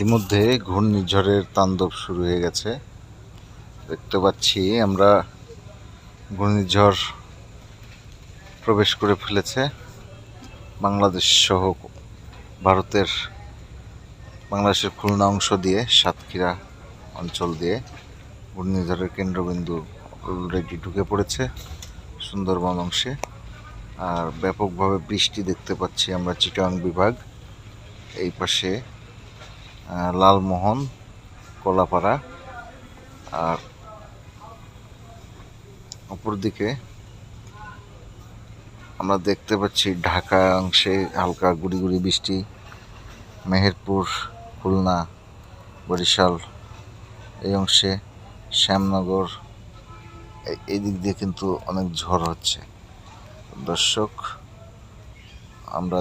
ইতিমধ্যে ঘূর্ণিঝড়ের তাণ্ডব শুরু হয়ে গেছে। দেখতে পাচ্ছি আমরা ঘূর্ণিঝড় প্রবেশ করে ফেলেছে বাংলাদেশ সহ বাংলাদেশের খুলনা অংশ দিয়ে, সাতক্ষীরা অঞ্চল দিয়ে ঘূর্ণিঝড়ের কেন্দ্রবিন্দু অলরেডি ঢুকে পড়েছে সুন্দরবন অংশে। আর ব্যাপকভাবে বৃষ্টি দেখতে পাচ্ছি আমরা চিটাগাং বিভাগ, এই পাশে লালমোহন, কলাপাড়া, আর অপরদিকে আমরা দেখতে পাচ্ছি ঢাকা অংশে হালকা গুড়ি গুড়ি বৃষ্টি, মেহেরপুর, খুলনা, বরিশাল এই অংশে, শ্যামনগর এই দিক দিয়ে কিন্তু অনেক ঝড় হচ্ছে। দর্শক, আমরা